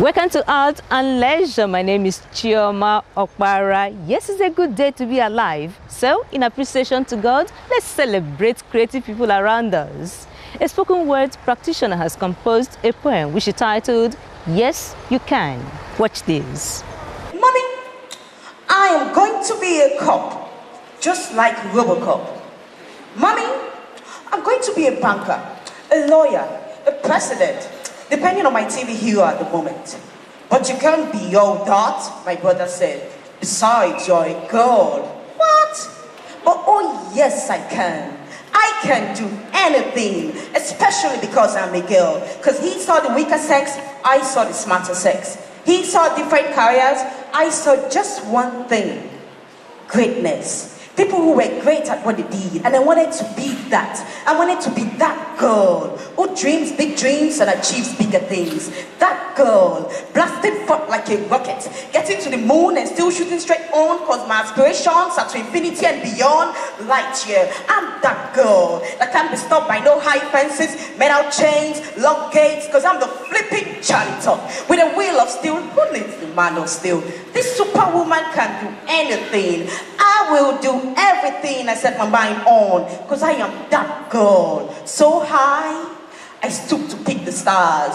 Welcome to Art and Leisure. My name is Chioma Okpara. Yes, it's a good day to be alive. So, in appreciation to God, let's celebrate creative people around us. A spoken word practitioner has composed a poem which is titled, Yes, You Can. Watch this. Mommy, I am going to be a cop, just like Robocop. Mommy, I'm going to be a banker, a lawyer, a president, depending on my TV hero at the moment. But you can't be all that, my brother said. Besides, you're a girl. What? But oh yes, I can. I can do anything, especially because I'm a girl. Because he saw the weaker sex, I saw the smarter sex. He saw different careers, I saw just one thing: greatness. People who were great at what they did, and I wanted to be that. I wanted to be that girl who dreams big dreams and achieves bigger things. That girl, blasting forth like a rocket, getting to the moon and still shooting straight on, cause my aspirations are to infinity and beyond. Light year, I'm that girl that can't be stopped by no high fences, metal chains, lock gates, cause I'm the flipping Charlie top with a wheel of steel. Who needs the man of steel? This superwoman can do anything. I will do everything I set my mind on, because I am that girl. So high, I stoop to pick the stars.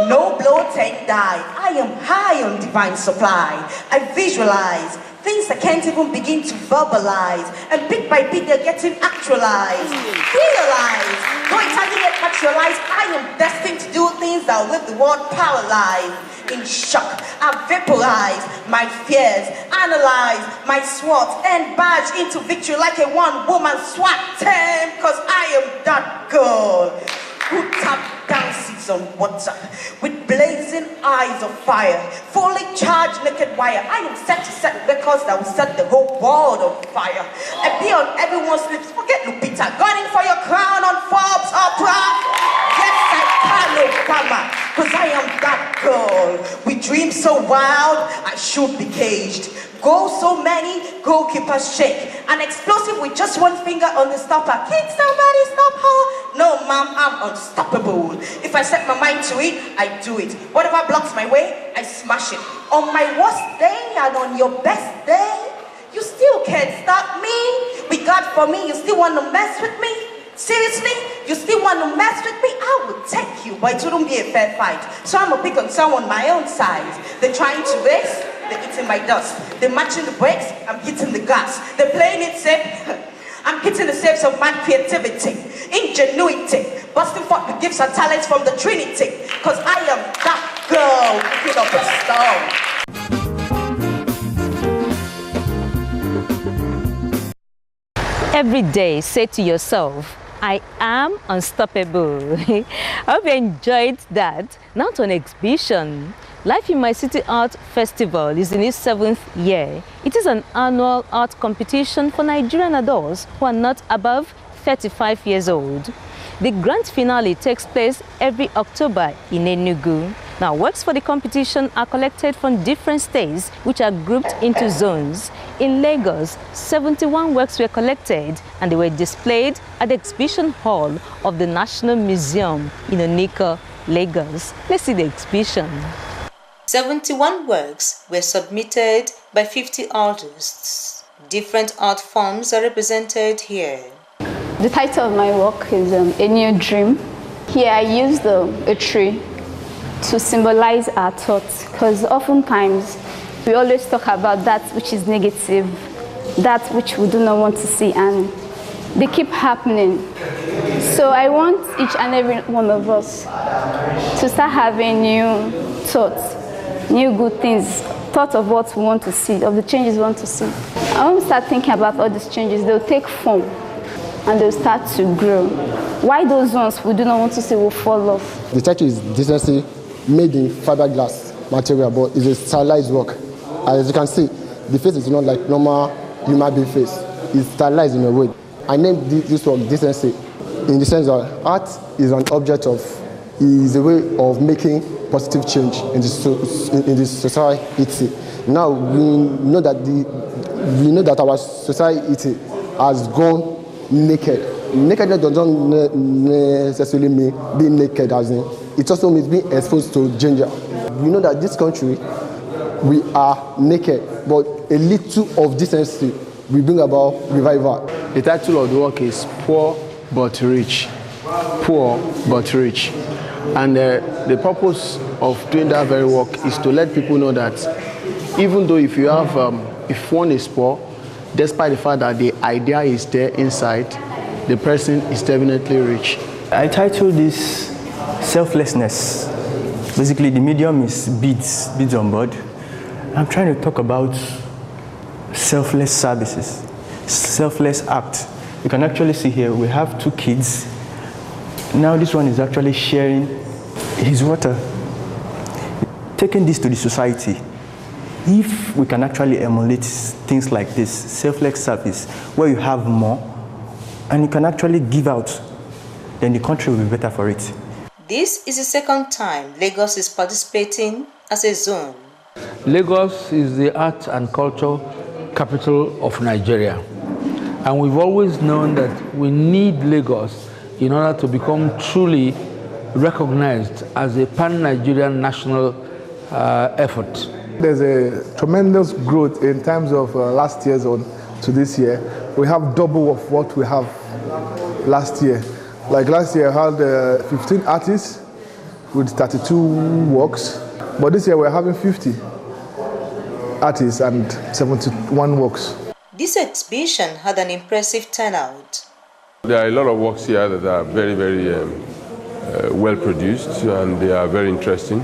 No blow, take die. I am high on divine supply. I visualize things I can't even begin to verbalize, and bit by bit they're getting actualized. Realize, though it hasn't yet actualized, I am destined to do things that will leave the world paralyzed. In shock, I vaporize my fears, analyze my SWOT, and barge into victory like a one-woman SWAT team, cause I am that girl who tap dances on WhatsApp with blazing eyes of fire, fully charged naked wire. I am set to set records that will set the whole world on fire. I be on everyone's lips. Forget Lupita, gunning for your crown on Forbes Opera. Yes, I can, Obama, cause I am that girl. We dream so wild, I should be caged. Goals so many, goalkeepers shake. An explosive with just one finger on the stopper. Can somebody stop her? No, ma'am, I'm unstoppable. If I set my mind to it, I do it. Whatever blocks my way, I smash it. On my worst day and on your best day, you still can't stop me. With God for me, you still want to mess with me? Seriously? You still want to mess with me? I will take you, but it wouldn't be a fair fight. So I'm going to pick on someone my own size. They're trying to race, they're eating my dust. They're matching the brakes, I'm hitting the gas. They're playing it safe, I'm hitting the safes of man creativity, ingenuity, busting forth the gifts and talents from the Trinity. Cause I am that girl picking up a stone. Every day, say to yourself, I am unstoppable. I hope you enjoyed that. Now to an exhibition. Life in My City Art Festival is in its 7th year. It is an annual art competition for Nigerian adults who are not above 35 years old. The grand finale takes place every October in Enugu. Now, works for the competition are collected from different states, which are grouped into zones. In Lagos, 71 works were collected and they were displayed at the exhibition hall of the National Museum in Onika, Lagos. Let's see the exhibition. 71 works were submitted by 50 artists. Different art forms are represented here. The title of my work is A New Dream. Here I used a tree to symbolize our thoughts, because oftentimes we always talk about that which is negative, that which we do not want to see, and they keep happening. So I want each and every one of us to start having new thoughts, new good things, thoughts of what we want to see, of the changes we want to see. And when we start thinking about all these changes, they'll take form and they'll start to grow. Why those ones we do not want to see will fall off? The statue is decency made in fiberglass material, but it's a stylized work. As you can see, the face is not like normal human being face. It's stylized in a way. I named this work Decency in the sense that art is an object of, is a way of making positive change in the society. Now we know that our society has gone naked. Nakedness doesn't necessarily mean being naked as in it also means being exposed to danger. We know that this country, we are naked, but a little of decency will bring about revival. The title of the work is Poor but Rich. Poor but Rich. And the purpose of doing that very work is to let people know that even though if you have, if one is poor, despite the fact that the idea is there inside, the person is definitely rich. I titled this Selflessness. Basically, the medium is beads on board. I'm trying to talk about selfless services, selfless acts. You can actually see here, we have 2 kids. Now this one is actually sharing his water, taking this to the society. If we can actually emulate things like this, selfless service, where you have more, and you can actually give out, then the country will be better for it. This is the second time Lagos is participating as a zone. Lagos is the art and culture capital of Nigeria. And we've always known that we need Lagos in order to become truly recognized as a pan-Nigerian national effort. There's a tremendous growth in terms of last year's on to this year. We have double of what we have last year. Like last year, I had 15 artists with 32 works, but this year we're having 50 artists and 71 works. This exhibition had an impressive turnout. There are a lot of works here that are very, very well produced, and they are very interesting.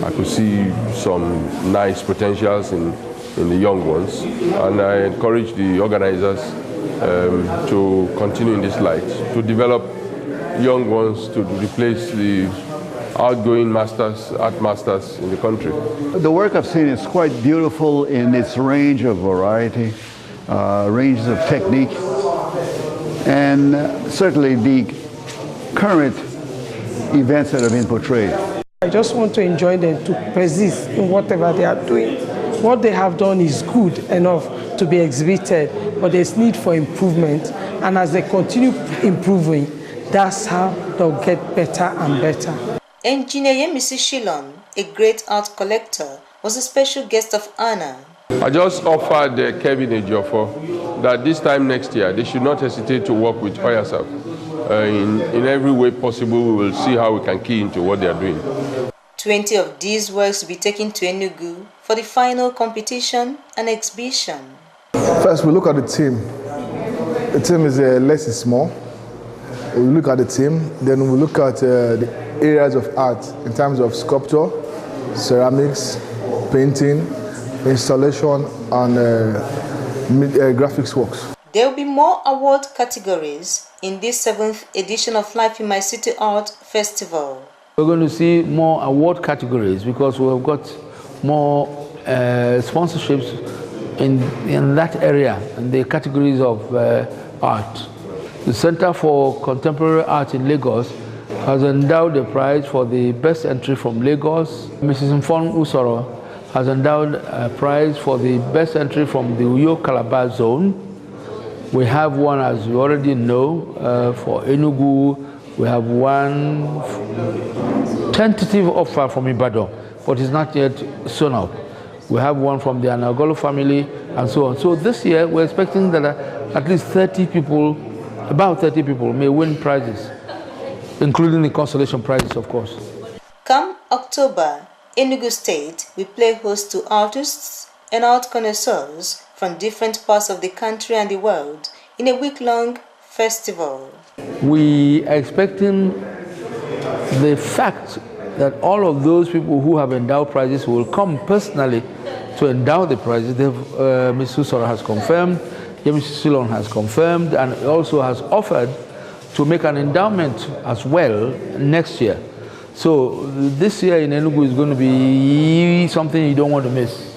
I could see some nice potentials in the young ones, and I encourage the organizers to continue in this light, to develop young ones to replace the outgoing masters, art masters in the country. The work I've seen is quite beautiful in its range of variety, ranges of technique, and certainly the current events that have been portrayed. I just want to enjoin them to persist in whatever they are doing. What they have done is good enough to be exhibited, but there's need for improvement, and as they continue improving, that's how they'll get better and better. Engineer Yemisi Shilon, a great art collector, was a special guest of honor. I just offered Kevin Ejiofor that this time next year they should not hesitate to work with Oyasaf. In every way possible, we will see how we can key into what they are doing. 20 of these works will be taken to Enugu for the final competition and exhibition. First, we look at the team. The team is less is small. We look at the team, then we look at the areas of art in terms of sculpture, ceramics, painting, installation, and graphics works. There will be more award categories in this 7th edition of Life in My City Art Festival. We're going to see more award categories because we have got more sponsorships in that area, in the categories of art. The Center for Contemporary Art in Lagos has endowed a prize for the best entry from Lagos. Mrs. Mfon Usoro has endowed a prize for the best entry from the Uyo Calabar zone. We have one, as you already know, for Enugu. We have one tentative offer from Ibadan, but it's not yet sewn up. We have one from the Anagolo family, and so on. So this year, we're expecting that at least 30 people, about 30 people, may win prizes, including the consolation prizes, of course. Come October, Enugu State will play host to artists and art connoisseurs from different parts of the country and the world in a week-long festival. We are expecting the fact that all of those people who have endowed prizes will come personally to endow the prizes. Ms. Usoro has confirmed, James Silon has confirmed, and also has offered to make an endowment as well next year. So this year in Enugu is going to be something you don't want to miss.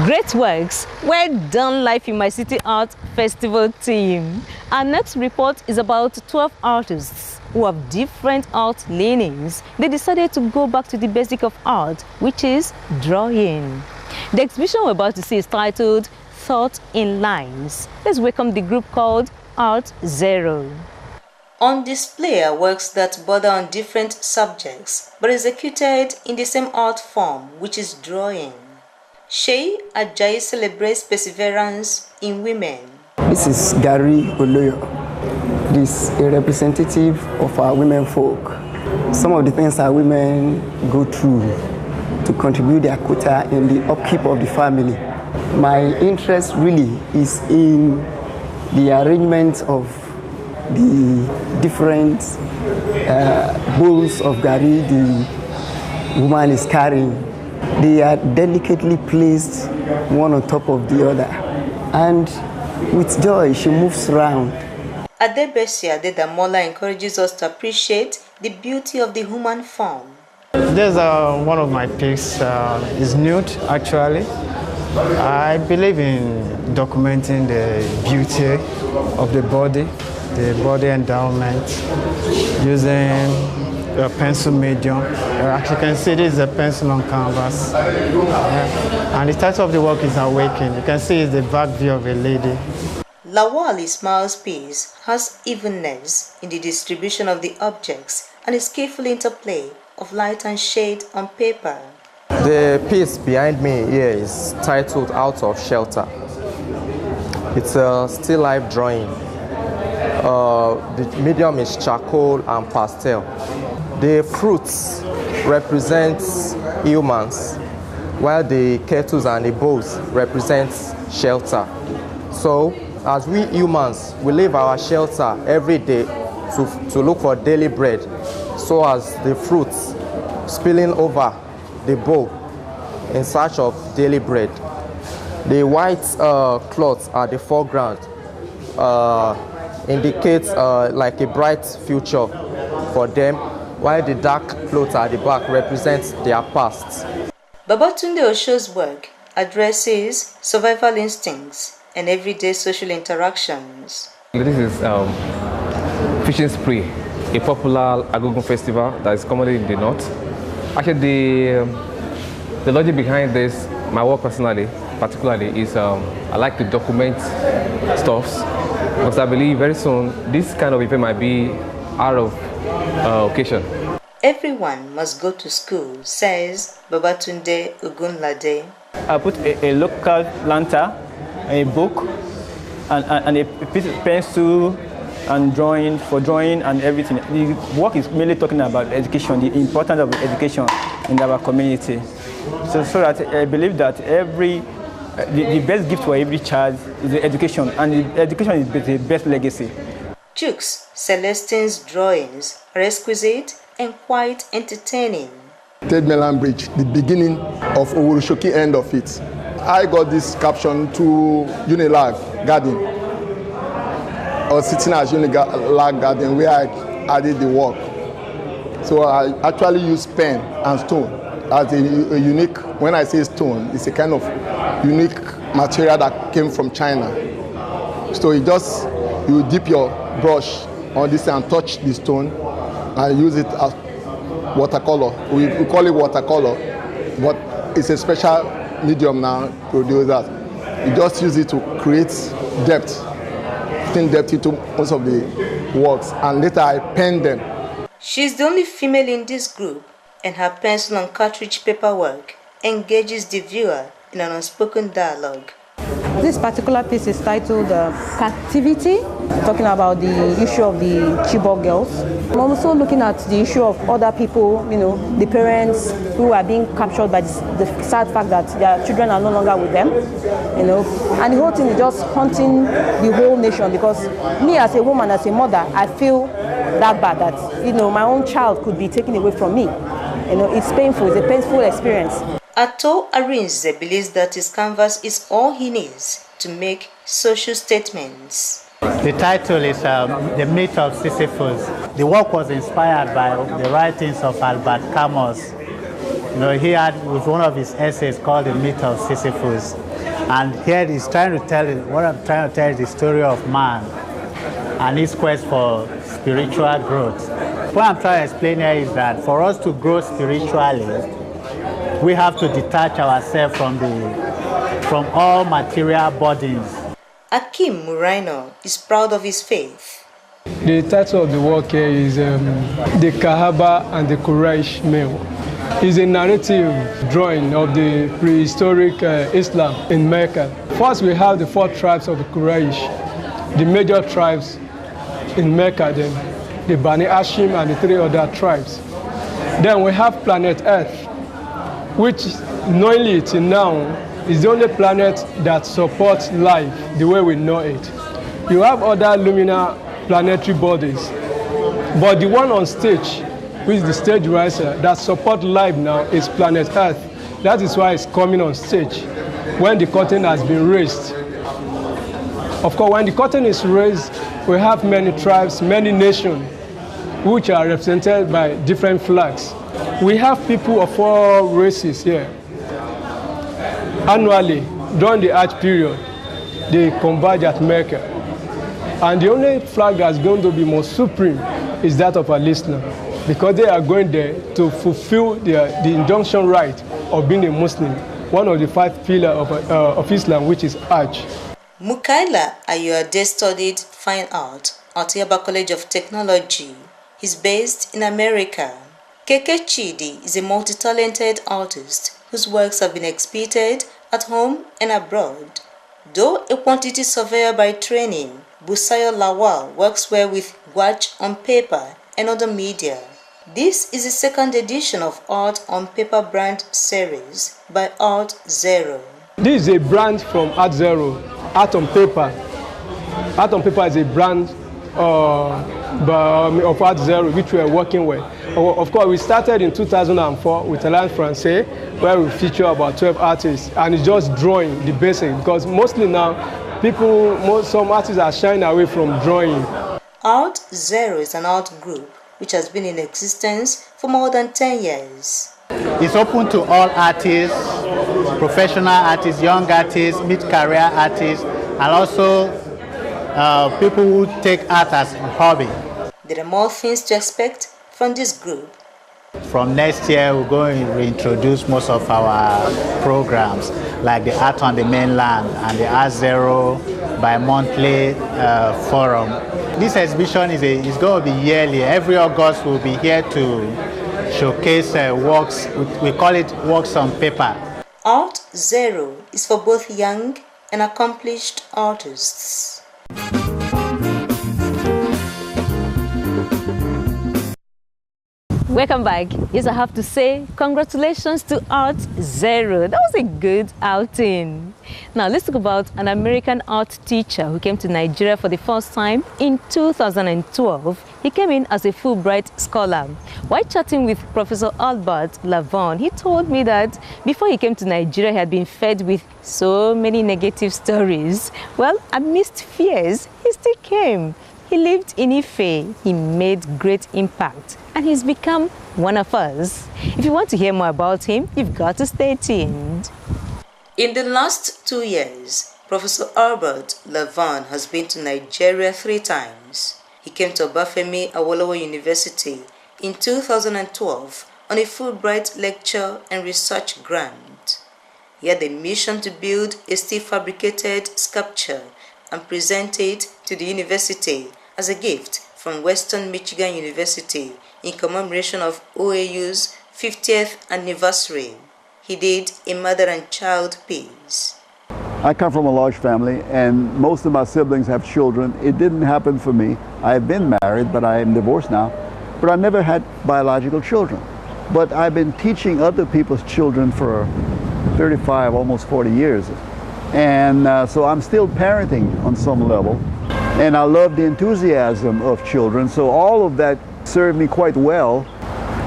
Great works. Well done, Life in My City Art Festival team. Our next report is about 12 artists who have different art leanings. They decided to go back to the basic of art, which is drawing. The exhibition we're about to see is titled Thought in Lines. Let's welcome the group called Artzero. On display are works that border on different subjects but executed in the same art form, which is drawing. Shey Ajayi celebrates perseverance in women. This is Gary Oloyo. This is a representative of our women folk. Some of the things that women go through to contribute their quota in the upkeep of the family. My interest really is in the arrangement of the different bowls of gari the woman is carrying. They are delicately placed one on top of the other, and with joy she moves around. Adebesia Adedamola encourages us to appreciate the beauty of the human form. There's one of my picks is nude actually. I believe in documenting the beauty of the body endowment, using a pencil medium. As you can see, this is a pencil on canvas. And the title of the work is Awaken. You can see it's the back view of a lady. Lawal Ismail's piece has evenness in the distribution of the objects and a skillful interplay of light and shade on paper. The piece behind me here is titled Out of Shelter. It's a still life drawing. The medium is charcoal and pastel. The fruits represent humans, while the kettles and the bowls represent shelter. So, as we humans, we leave our shelter every day to look for daily bread, so as the fruits spilling over the bowl in search of daily bread. The white cloth at the foreground indicates like a bright future for them, while the dark cloth at the back represents their past. Babatunde Osho's work addresses survival instincts and everyday social interactions. This is Fishing Spree, a popular Agogon festival that is commonly in the north. Actually, the logic behind this, my work particularly, is I like to document stuffs, because I believe very soon this kind of event might be out of occasion. Everyone must go to school, says Babatunde Ogunlade. I put a local lantern, a book, and a piece of pencil and drawing and everything. The work is mainly talking about education, the importance of education in our community. So that I believe that the best gift for every child is the education, and the education is the best legacy. Jukes Celestine's drawings are exquisite and quite entertaining. Third Mainland Bridge, the beginning of Owuroshoki end of it. I got this caption to Unilag Garden. I was sitting at Unilag Garden where I did the work. So I actually used pen and stone as a unique, when I say stone, it's a kind of unique material that came from China. So you dip your brush on this and touch the stone and use it as watercolor. We call it watercolor, but it's a special medium now to produce that. You just use it to create depth, putting depth into most of the works, and later I pen them. She's the only female in this group, and her pencil and cartridge paperwork engages the viewer in an unspoken dialogue. This particular piece is titled Captivity, talking about the issue of the Chibok girls. I'm also looking at the issue of other people, the parents who are being captured by the sad fact that their children are no longer with them, and the whole thing is just haunting the whole nation, because me as a woman, as a mother, I feel that bad that, my own child could be taken away from me. It's painful, it's a painful experience. Ato Arinze believes that his canvas is all he needs to make social statements. The title is The Myth of Sisyphus. The work was inspired by the writings of Albert Camus. He had with one of his essays called The Myth of Sisyphus. And here he's trying to tell is the story of man and his quest for spiritual growth. What I'm trying to explain here is that for us to grow spiritually, we have to detach ourselves from all material burdens. Akim Muraino is proud of his faith. The title of the work here is The Kahaba and the Quraysh Meal. It's a narrative drawing of the prehistoric Islam in Mecca. First, we have the 4 tribes of the Quraysh, the major tribes in Mecca, then the Bani Hashim and the 3 other tribes. Then we have planet Earth, which knowingly till now is the only planet that supports life the way we know it. You have other lunar planetary bodies, but the one on stage, which is the stage riser that support life now, is planet Earth. That is why it's coming on stage when the curtain has been raised. Of course, when the curtain is raised, we have many tribes, many nations, which are represented by different flags. We have people of all races here. Annually, during the Hajj period, they converge at Mecca. And the only flag that's going to be most supreme is that of Al-Islam, because they are going there to fulfill the injunction right of being a Muslim, one of the 5 pillars of Islam, which is Hajj. Mukaila Ayuade studied fine art at Yaba College of Technology. He's based in America. Keke Chidi is a multi-talented artist whose works have been exhibited at home and abroad. Though a quantity surveyor by training, Busayo Lawal works well with gouache on paper and other media. This is the 2nd edition of Art on Paper brand series by Artzero. This is a brand from Artzero, Art on Paper. Art on Paper is a brand of Artzero which we are working with. Of course, we started in 2004 with Talent Francais, where we feature about 12 artists, and it's just drawing the basic, because mostly now some artists are shying away from drawing. Artzero is an art group which has been in existence for more than 10 years. It's open to all artists, professional artists, young artists, mid-career artists, and also people who take art as a hobby. There are more things to expect from this group. From next year, we're going to reintroduce most of our programs, like the Art on the Mainland and the Artzero bi-monthly forum. This exhibition is going to be yearly. Every August, we'll be here to showcase works. We call it works on paper. Artzero is for both young and accomplished artists. Welcome back. Yes, I have to say congratulations to Artzero. That was a good outing. Now let's talk about an American art teacher who came to Nigeria for the first time in 2012. He came in as a Fulbright scholar. While chatting with Professor Albert Lavergne, he told me that before he came to Nigeria, he had been fed with so many negative stories. Well, amidst fears, he still came. He lived in Ife, he made great impact, and he's become one of us. If you want to hear more about him, you've got to stay tuned. In the last 2 years, Professor Albert Lavergne has been to Nigeria 3 times. He came to Obafemi Awolowo University in 2012 on a Fulbright lecture and research grant. He had a mission to build a steel fabricated sculpture and present it to the university as a gift from Western Michigan University in commemoration of OAU's 50th anniversary. He did a mother and child piece. I come from a large family, and most of my siblings have children. It didn't happen for me. I've been married, but I am divorced now. But I never had biological children. But I've been teaching other people's children for 35, almost 40 years. And so I'm still parenting on some level. And I love the enthusiasm of children, so all of that served me quite well.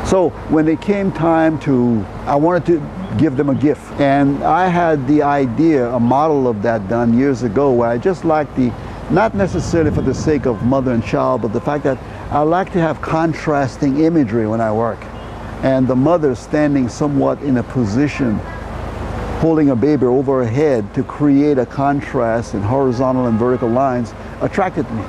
So when it came time I wanted to give them a gift. And I had the idea, a model of that done years ago, where I just liked not necessarily for the sake of mother and child, but the fact that I like to have contrasting imagery when I work. And the mother standing somewhat in a position holding a baby over her head to create a contrast in horizontal and vertical lines attracted me.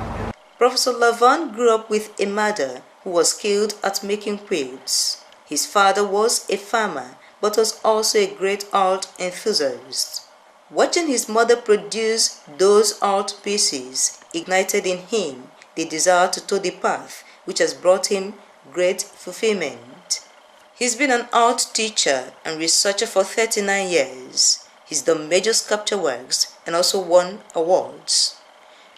Professor Lavergne grew up with a mother who was skilled at making quilts. His father was a farmer, but was also a great art enthusiast. Watching his mother produce those art pieces ignited in him the desire to toe the path which has brought him great fulfillment. He's been an art teacher and researcher for 39 years. He's done major sculpture works and also won awards.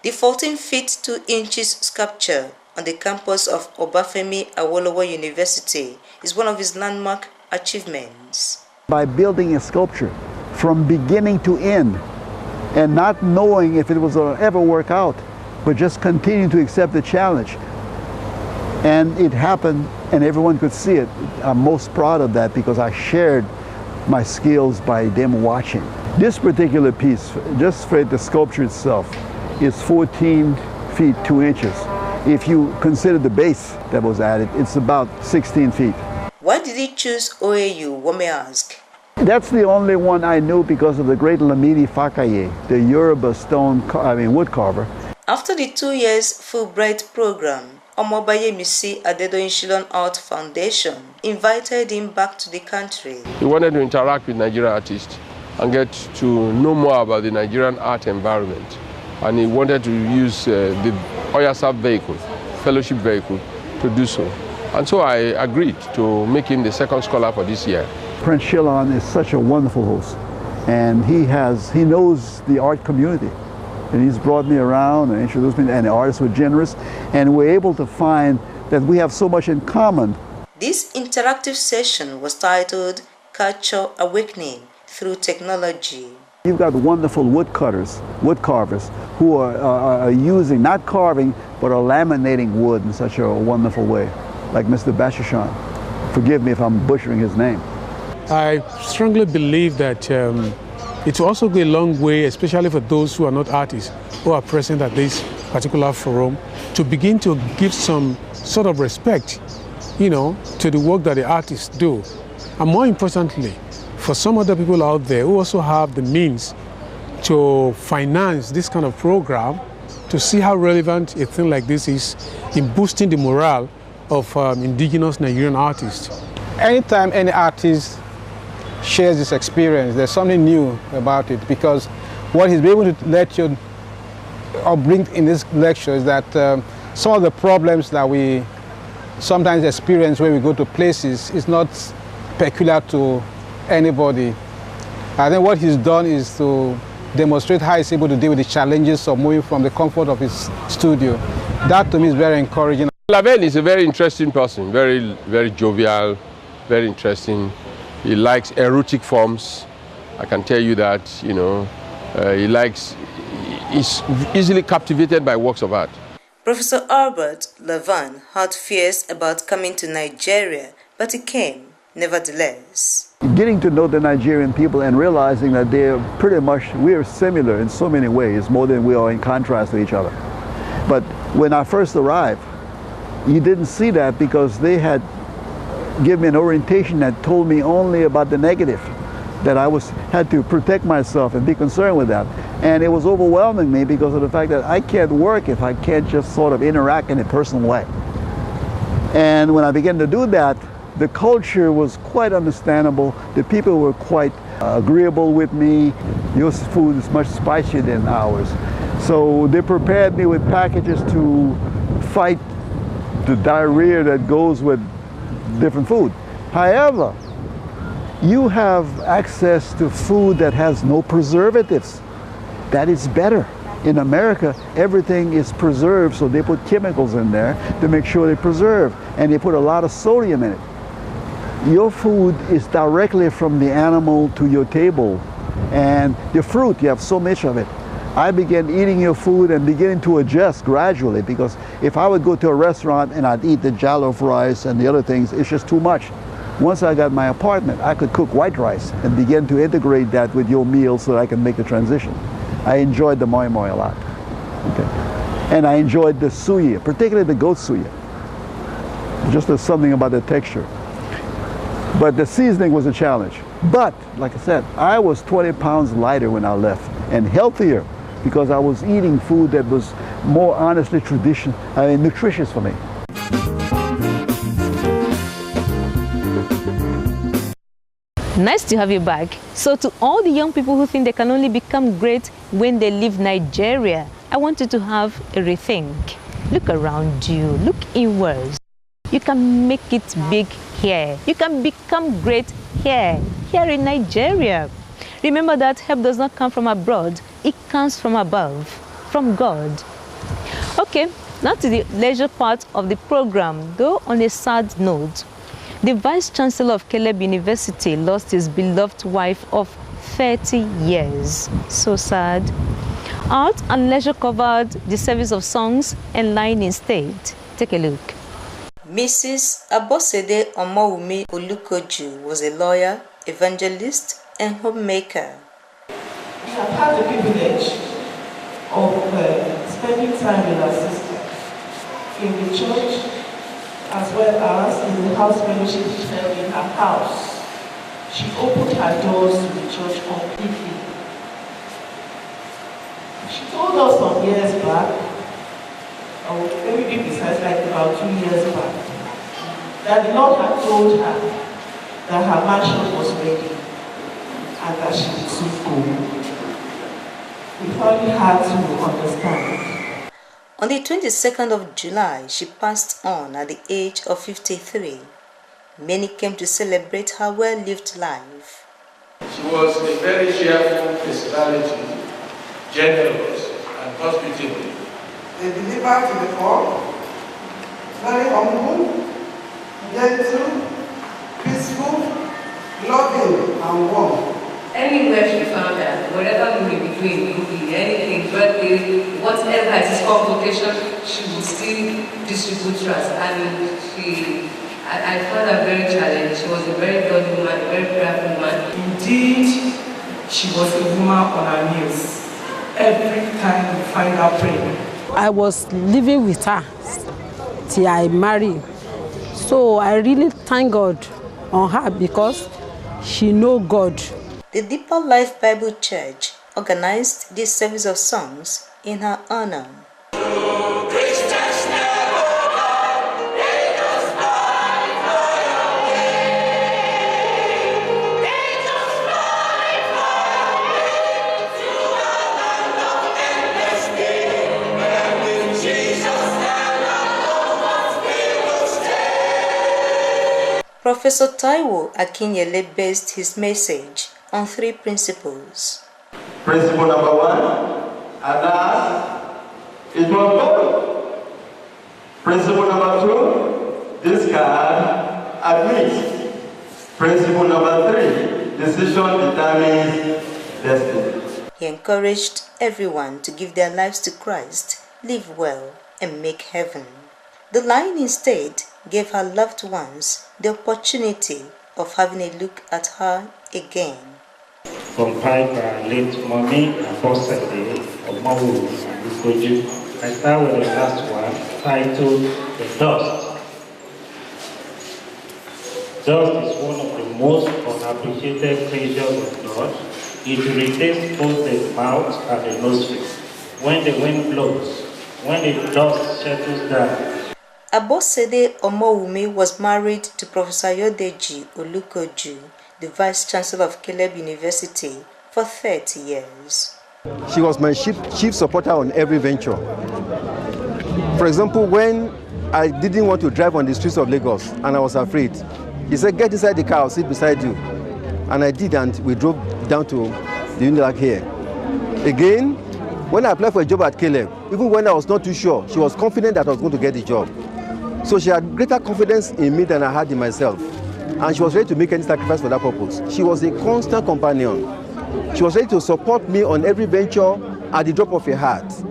The 14 feet 2 inches sculpture on the campus of Obafemi Awolowo University is one of his landmark achievements. By building a sculpture from beginning to end and not knowing if it was going to ever work out, but just continuing to accept the challenge. And it happened and everyone could see it. I'm most proud of that because I shared my skills by them watching. This particular piece, just for the sculpture itself, is 14 feet 2 inches. If you consider the base that was added, it's about 16 feet. Why did he choose OAU, one may ask? That's the only one I knew because of the great Lamidi Fakaye, the Yoruba wood carver. After the 2 years Fulbright program, Omobayemisi Adedoyin Shillong Art Foundation invited him back to the country. He wanted to interact with Nigerian artists and get to know more about the Nigerian art environment. And he wanted to use the Oyasap vehicle, fellowship vehicle, to do so. And so I agreed to make him the second scholar for this year. Prince Shillong is such a wonderful host, and he knows the art community. And he's brought me around and introduced me, and the artists were generous, and we're able to find that we have so much in common. This interactive session was titled Culture Awakening Through Technology. You've got wonderful wood carvers, who are using, not carving, but are laminating wood in such a wonderful way, like Mr. Bashashan. Forgive me if I'm butchering his name. I strongly believe that it will also go a long way, especially for those who are not artists, who are present at this particular forum, to begin to give some sort of respect, to the work that the artists do. And more importantly, for some other people out there who also have the means to finance this kind of program, to see how relevant a thing like this is in boosting the morale of indigenous Nigerian artists. Anytime any artist shares this experience, there's something new about it, because what he's able to let you or bring in this lecture is that some of the problems that we sometimes experience when we go to places is not peculiar to anybody. I think what he's done is to demonstrate how he's able to deal with the challenges of moving from the comfort of his studio. That to me is very encouraging. Lavergne is a very interesting person, very, very jovial, very interesting. He likes erotic forms. I can tell you that, he's easily captivated by works of art. Professor Albert Lavergne had fears about coming to Nigeria, but he came, nevertheless. Getting to know the Nigerian people and realizing that we're similar in so many ways, more than we are in contrast to each other. But when I first arrived, you didn't see that because they had given me an orientation that told me only about the negative, that I had to protect myself and be concerned with that. And it was overwhelming me because of the fact that I can't work if I can't just sort of interact in a personal way. And when I began to do that, the culture was quite understandable. The people were quite agreeable with me. Your food is much spicier than ours. So they prepared me with packages to fight the diarrhea that goes with different food. However, you have access to food that has no preservatives. That is better. In America, everything is preserved, so they put chemicals in there to make sure they preserve, and they put a lot of sodium in it. Your food is directly from the animal to your table, and your fruit, you have so much of it. I began eating your food and beginning to adjust gradually, because if I would go to a restaurant and I'd eat the jollof rice and the other things, it's just too much. Once I got my apartment, I could cook white rice and begin to integrate that with your meal so that I can make the transition. I enjoyed the moi moi a lot. Okay. And I enjoyed the suya, particularly the goat suya. Just there's something about the texture. But the seasoning was a challenge. But, like I said, I was 20 pounds lighter when I left, and healthier, because I was eating food that was more honestly nutritious for me. Nice to have you back. So to all the young people who think they can only become great when they leave Nigeria, I want you to have a rethink. Look around you, look inwards. You can make it big here. You can become great here in Nigeria. Remember that help does not come from abroad, it comes from above, from God. Okay, now to the leisure part of the program, though on a sad note. The Vice Chancellor of Caleb University lost his beloved wife of 30 years. So sad. Art and Leisure covered the service of songs and line in state. Take a look. Mrs. Abosede Omowumi Olukoju was a lawyer, evangelist, and homemaker. We have had the privilege of spending time with our sister in the church, as well as in the house fellowship held in her house. She opened her doors to the church completely. She told us some years back, or maybe besides like about 2 years back, that the Lord had told her that her mansion was ready and that she would soon go. We probably had to understand. On the 22nd of July, she passed on at the age of 53. Many came to celebrate her well-lived life. She was a very cheerful personality, generous and hospitable. A believer to the core, very humble, gentle, peaceful, loving and warm. Anywhere she found her, whatever we may be doing, maybe anything, birthday, whatever is convocation, she would still distribute to us. And I found her very challenging. She was a very good woman, a very prayerful woman. Indeed, she was a woman on her knees. Every time we find her praying. I was living with her till I married. So I really thank God on her because she knows God. The Deeper Life Bible Church organized this service of songs in her honor. Professor Taiwo Akinyele based his message on 3 principles. Principle number 1, ask, it was good. Principle number 2, discard, admit. Principle number 3, decision determines destiny. He encouraged everyone to give their lives to Christ, live well, and make heaven. The line instead gave her loved ones the opportunity of having a look at her again. Compiled by late Mommy Abosede Omowumi. I start with the last one, titled The Dust. Dust is one of the most unappreciated creatures of God. It irritates both the mouth and the nostrils. When the wind blows, when the dust settles down. Abosede Omowumi was married to Professor Yodeji Olukoju, the Vice Chancellor of Caleb University, for 30 years. She was my chief supporter on every venture. For example, when I didn't want to drive on the streets of Lagos and I was afraid, he said, get inside the car, I'll sit beside you. And I did, and we drove down to the Univ here. Again, when I applied for a job at Caleb, even when I was not too sure, she was confident that I was going to get the job. So she had greater confidence in me than I had in myself. And she was ready to make any sacrifice for that purpose. She was a constant companion. She was ready to support me on every venture at the drop of a hat.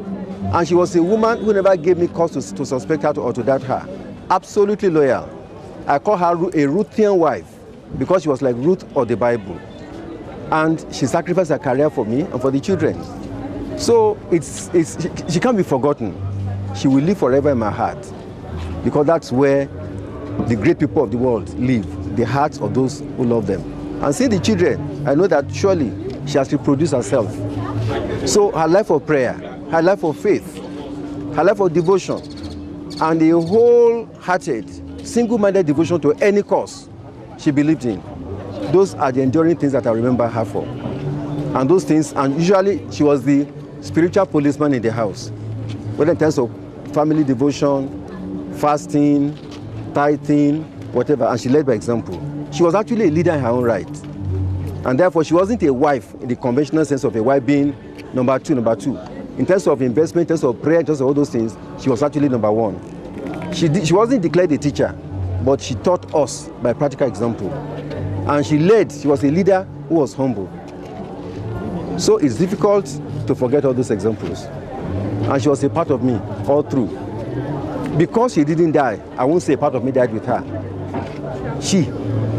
And she was a woman who never gave me cause to suspect her or to doubt her. Absolutely loyal. I call her a Ruthian wife because she was like Ruth of the Bible. And she sacrificed her career for me and for the children. So she can't be forgotten. She will live forever in my heart, because that's where the great people of the world live, the hearts of those who love them. And seeing the children, I know that surely she has reproduced herself. So her life of prayer, her life of faith, her life of devotion, and a wholehearted, single-minded devotion to any cause she believed in those are the enduring things that I remember her for. And those things, and usually she was the spiritual policeman in the house, whether in terms of family devotion, fasting, tithing, whatever, and she led by example. She was actually a leader in her own right. And therefore, she wasn't a wife in the conventional sense of a wife being number two. In terms of investment, in terms of prayer, in terms of all those things, she was actually number one. She wasn't declared a teacher, but she taught us by practical example. And she was a leader who was humble. So it's difficult to forget all those examples. And she was a part of me all through. Because she didn't die, I won't say a part of me died with her.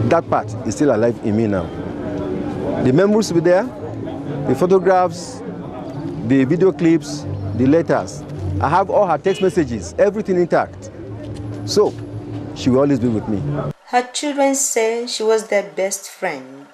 That part is still alive in me now. The memories were there, the photographs, the video clips, the letters. I have all her text messages, everything intact. So, she will always be with me. Her children say she was their best friend.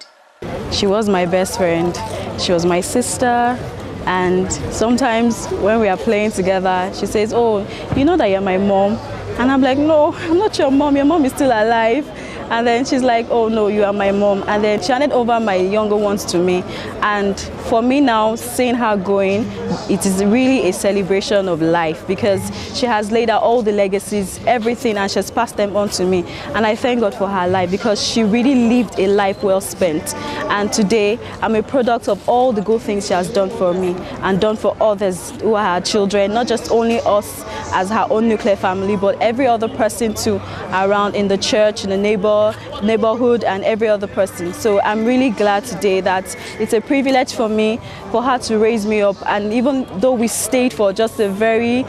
She was my best friend. She was my sister. And sometimes when we are playing together, she says, "Oh, you know that you're my mom?" And I'm like, "No, I'm not your mom. Your mom is still alive." And then she's like, "Oh no, you are my mom." And then she handed over my younger ones to me. And for me now, seeing her going, it is really a celebration of life, because she has laid out all the legacies, everything, and she has passed them on to me. And I thank God for her life, because she really lived a life well spent. And today, I'm a product of all the good things she has done for me and done for others who are her children, not just only us as her own nuclear family, but every other person too around in the church, in the neighborhood, and every other person. So I'm really glad today that it's a privilege for me, for her to raise me up. And even though we stayed for just a very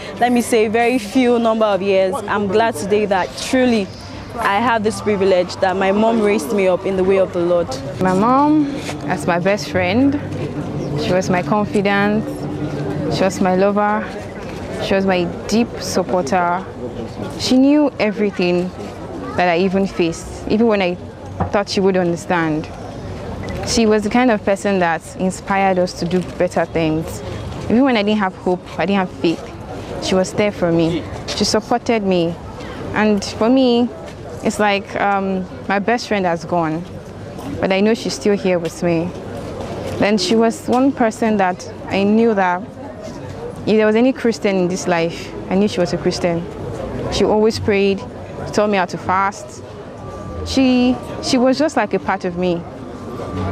few number of years, I'm glad today that truly I have this privilege that my mom raised me up in the way of the Lord. My mom, as my best friend, she was my confidant, she was my lover, she was my deep supporter. She knew everything that I even faced, even when I thought she would understand. She was the kind of person that inspired us to do better things. Even when I didn't have hope, I didn't have faith, she was there for me. She supported me. And for me, it's like my best friend has gone, but I know she's still here with me. Then she was one person that I knew that if there was any Christian in this life, I knew she was a Christian. She always prayed, taught me how to fast. She was just like a part of me.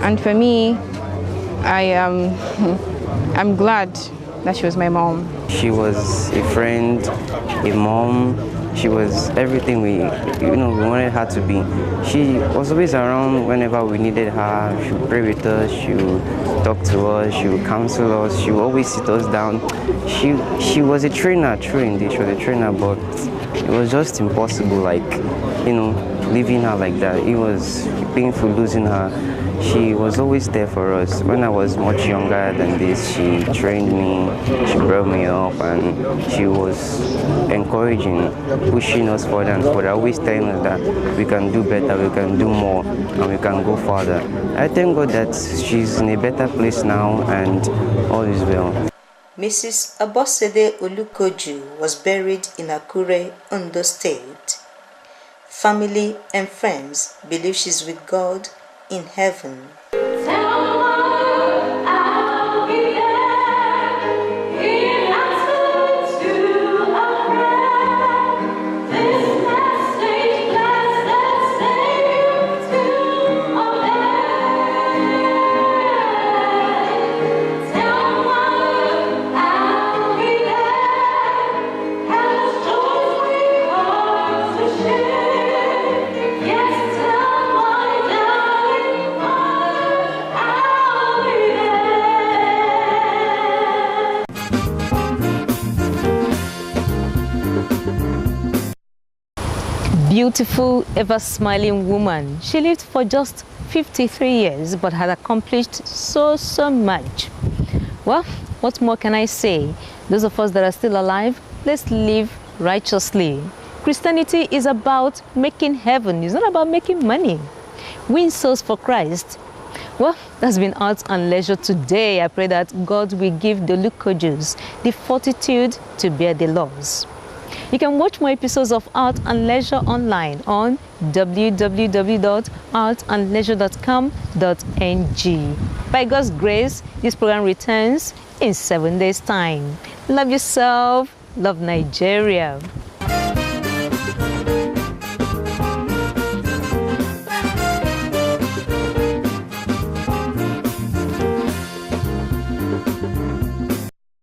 And for me, I'm glad that she was my mom. She was a friend, a mom. She was everything we wanted her to be. She was always around whenever we needed her. She would pray with us, she would talk to us, she would counsel us, she would always sit us down. She was a trainer, true indeed, she was a trainer, but it was just impossible, leaving her like that. It was painful losing her. She was always there for us. When I was much younger than this, she trained me, she brought me up, and she was encouraging, pushing us further and further, always telling us that we can do better, we can do more, and we can go further. I thank God that she's in a better place now, and all is well. Mrs. Abosede Olukoju was buried in Akure, Ondo State. Family and friends believe she's with God in heaven. Beautiful, ever-smiling woman. She lived for just 53 years but had accomplished so much. Well, what more can I say? Those of us that are still alive, let's live righteously. Christianity is about making heaven. It's not about making money. Win souls for Christ. Well, that's been Arts and Leisure today. I pray that God will give the Olukojus the fortitude to bear the loss. You can watch more episodes of Art and Leisure online on www.artandleisure.com.ng. By God's grace, this program returns in 7 days' time. Love yourself. Love Nigeria.